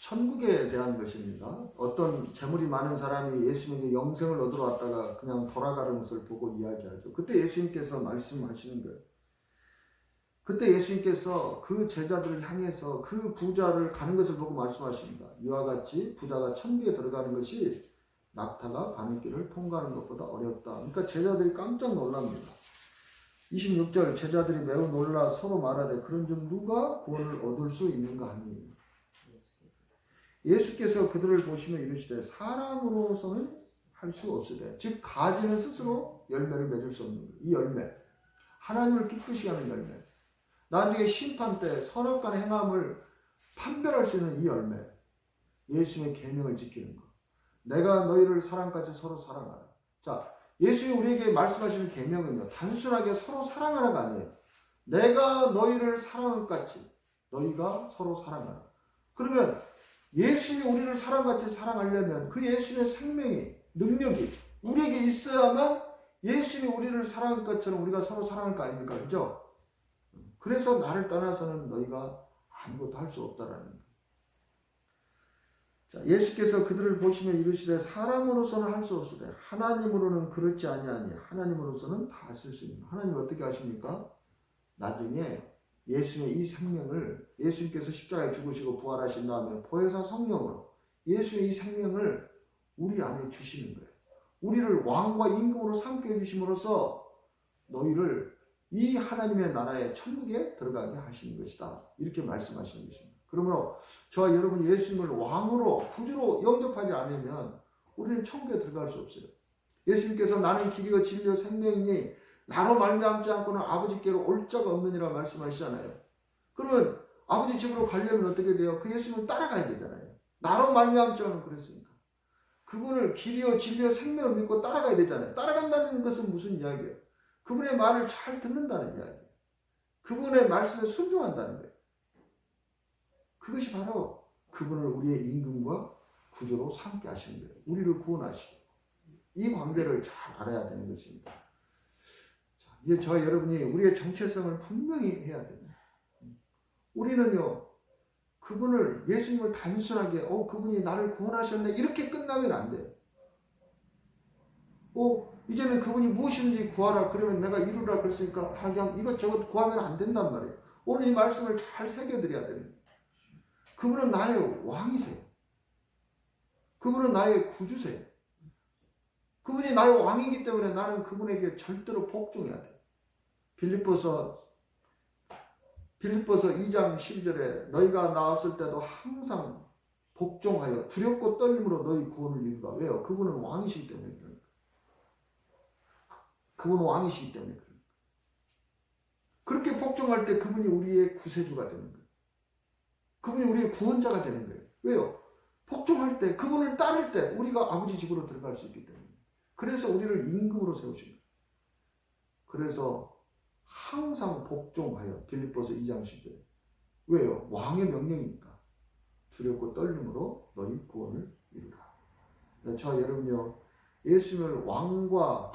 천국에 대한 것입니다. 어떤 재물이 많은 사람이 예수님에게 영생을 얻으러 왔다가 그냥 돌아가는 것을 보고 이야기하죠. 그때 예수님께서 말씀하시는 거예요. 그때 예수님께서 그 제자들을 향해서 그 부자를 가는 것을 보고 말씀하십니다. 이와 같이 부자가 천국에 들어가는 것이 낙타가 바늘길을 통과하는 것보다 어렵다. 그러니까 제자들이 깜짝 놀랍니다. 26절 제자들이 매우 놀라 서로 말하되 그런즉 누가 구원을 얻을 수 있는가 하니 예수께서 그들을 보시며 이르시되 사람으로서는 할 수 없으되 즉 가지는 스스로 열매를 맺을 수 없는 거예요. 이 열매 하나님을 기쁘시게 하는 열매 나중에 심판 때 선악간의 행함을 판별할 수 있는 이 열매 예수님의 계명을 지키는 것 내가 너희를 사랑같이 서로 사랑하라. 자 예수님이 우리에게 말씀하시는 계명은요 단순하게 서로 사랑하라가 아니에요. 내가 너희를 사랑할 같이 너희가 서로 사랑하라. 그러면 예수님이 우리를 사랑같이 사랑하려면 그 예수님의 생명이 능력이 우리에게 있어야만 예수님이 우리를 사랑할 것처럼 우리가 서로 사랑할 거 아닙니까? 그죠? 그래서 나를 떠나서는 너희가 아무것도 할 수 없다라는 거예요. 자, 예수께서 그들을 보시며 이르시되 사람으로서는 할 수 없으되 하나님으로는 그렇지 아니하니 하나님으로서는 다 하실 수 있는 하나님 어떻게 하십니까? 나중에 예수님의 이 생명을 예수님께서 십자가에 죽으시고 부활하신 다음에 보혜사 성령으로 예수의 이 생명을 우리 안에 주시는 거예요. 우리를 왕과 임금으로 삼게 해주심으로써 너희를 이 하나님의 나라의 천국에 들어가게 하시는 것이다. 이렇게 말씀하시는 것입니다. 그러므로 저와 여러분 예수님을 왕으로 구주로 영접하지 않으면 우리는 천국에 들어갈 수 없어요. 예수님께서 나는 길이요 진리요 생명이니 나로 말미암지 않고는 아버지께로 올 자가 없느니라 말씀하시잖아요. 그러면 아버지 집으로 가려면 어떻게 돼요? 그 예수님을 따라가야 되잖아요. 나로 말미암지 않으면 그랬으니까. 그분을 길이요 진리요 생명을 믿고 따라가야 되잖아요. 따라간다는 것은 무슨 이야기예요? 그분의 말을 잘 듣는다는 이야기예요. 그분의 말씀에 순종한다는 거예요. 그것이 바로 그분을 우리의 임금과 구주로 삼게 하시는 거예요. 우리를 구원하시고 이 관계를 잘 알아야 되는 것입니다. 이제 저 여러분이 우리의 정체성을 분명히 해야 됩니다. 우리는요 그분을 예수님을 단순하게 그분이 나를 구원하셨네 이렇게 끝나면 안 돼요. 이제는 그분이 무엇인지 구하라 그러면 내가 이루라 그랬으니까 그냥 이것저것 구하면 안 된단 말이에요. 오늘 이 말씀을 잘 새겨드려야 됩니다. 그분은 나의 왕이세요. 그분은 나의 구주세요. 그분이 나의 왕이기 때문에 나는 그분에게 절대로 복종해야 돼요. 빌립보서 2장 12절에 너희가 나 없을 때도 항상 복종하여 두렵고 떨림으로 너희 구원을 이루라. 왜요? 그분은 왕이시기 때문에 그러니까. 그분은 왕이시기 때문에 그러니까. 그렇게 복종할 때 그분이 우리의 구세주가 되는 거예요. 그분이 우리의 구원자가 되는 거예요. 왜요? 복종할 때 그분을 따를 때 우리가 아버지 집으로 들어갈 수 있기 때문에. 그래서 우리를 임금으로 세우신 거예요. 그래서 항상 복종하여 빌립보서 2장 10절에 왜요? 왕의 명령이니까 두렵고 떨림으로 너희 구원을 이루라. 저와 여러분요 예수님을 왕과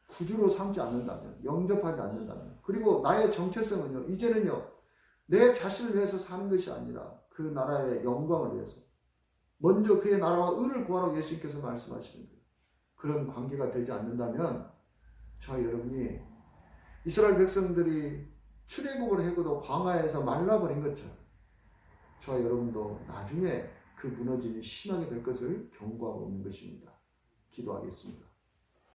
구주로 삼지 않는다면 영접하지 않는다면 그리고 나의 정체성은요 이제는요 내 자신을 위해서 사는 것이 아니라 그 나라의 영광을 위해서 먼저 그의 나라와 의를 구하라고 예수님께서 말씀하시는 거예요. 그런 관계가 되지 않는다면 저와 여러분이 이스라엘 백성들이 출애굽을 해고도 광야에서 말라버린 것처럼 저와 여러분도 나중에 그 무너짐이 심하게 될 것을 경고하고 있는 것입니다. 기도하겠습니다.